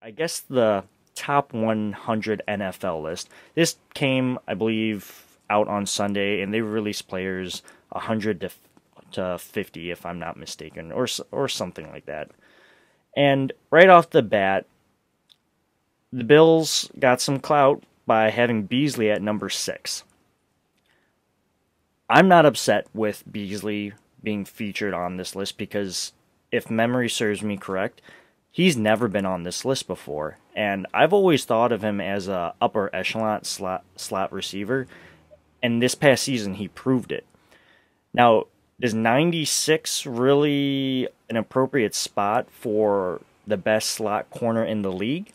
I guess the top 100 NFL list. This came, I believe, out on Sunday, and they released players 100 to 50, if I'm not mistaken, or something like that. And right off the bat, the Bills got some clout by having Beasley at number 6. I'm not upset with Beasley being featured on this list because, if memory serves me correct, he's never been on this list before, and I've always thought of him as a upper echelon slot receiver, and this past season he proved it. Now, is 96 really an appropriate spot for the best slot corner in the league?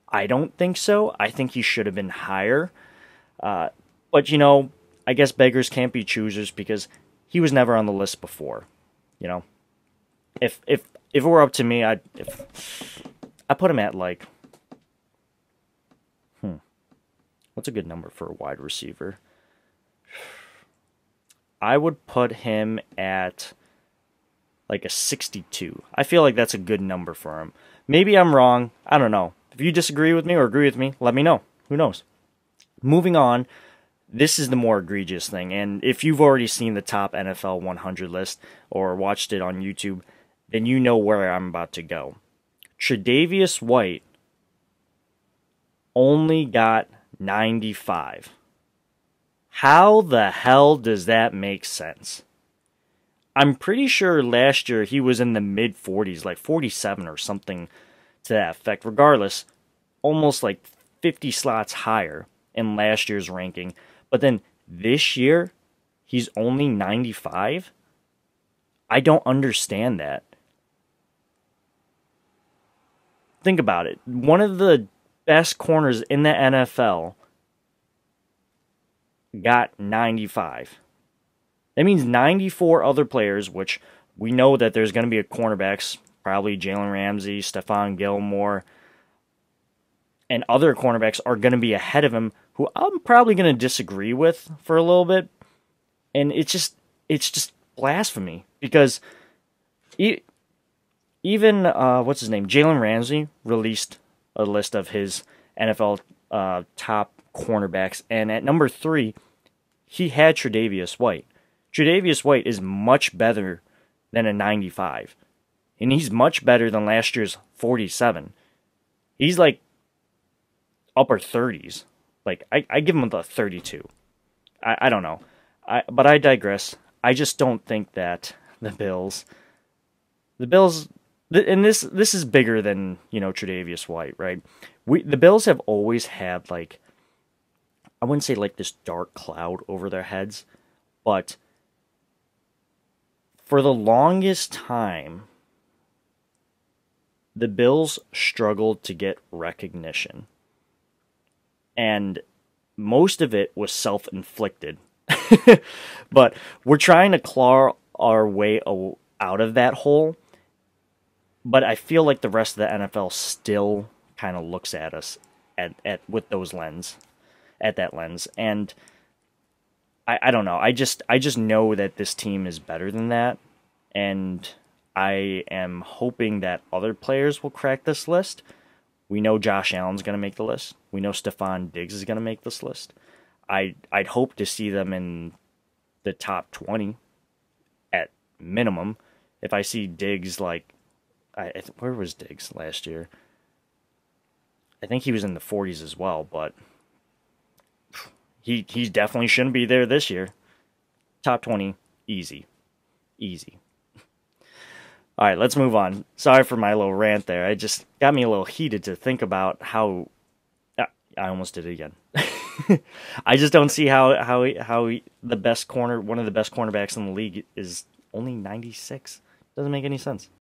I don't think so. I think he should have been higher. But, I guess beggars can't be choosers because he was never on the list before. If it were up to me, I put him at like, what's a good number for a wide receiver? I would put him at like a 62. I feel like that's a good number for him. Maybe I'm wrong. I don't know. If you disagree with me or agree with me, let me know. Who knows? Moving on, this is the more egregious thing. And if you've already seen the top NFL 100 list or watched it on YouTube, then you know where I'm about to go. Tre'Davious White only got 95. How the hell does that make sense? I'm pretty sure last year he was in the mid-40s, like 47 or something to that effect. Regardless, almost like 50 slots higher in last year's ranking. But then this year, he's only 95? I don't understand that. Think about it. One of the best corners in the NFL got 95. That means 94 other players, which we know that there's going to be a cornerbacks, probably Jalen Ramsey, Stephon Gilmore, and other cornerbacks are going to be ahead of him, who I'm probably going to disagree with for a little bit. And it's just blasphemy because even what's his name, Jalen Ramsey released a list of his NFL top cornerbacks, and at number 3, he had Tre'Davious White. Tre'Davious White is much better than a 95, and he's much better than last year's 47. He's like upper 30s. Like I give him the 32. I don't know. But I digress. I just don't think that the Bills, and this is bigger than Tre'Davious White, right? The Bills have always had like, I wouldn't say like this dark cloud over their heads, but for the longest time, the Bills struggled to get recognition. And most of it was self-inflicted. But we're trying to claw our way out of that hole. But I feel like the rest of the NFL still kind of looks at us with those lens. At that lens, and I don't know. I just know that this team is better than that, and I am hoping that other players will crack this list. We know Josh Allen's going to make the list. We know Stephon Diggs is going to make this list. I'd hope to see them in the top 20 at minimum. If I see Diggs where was Diggs last year? I think he was in the 40s as well, but He definitely shouldn't be there this year. Top 20, easy. Easy. All right, let's move on. Sorry for my little rant there. It just got me a little heated to think about how... I almost did it again. I just don't see how the best one of the best cornerbacks in the league is only 96. Doesn't make any sense.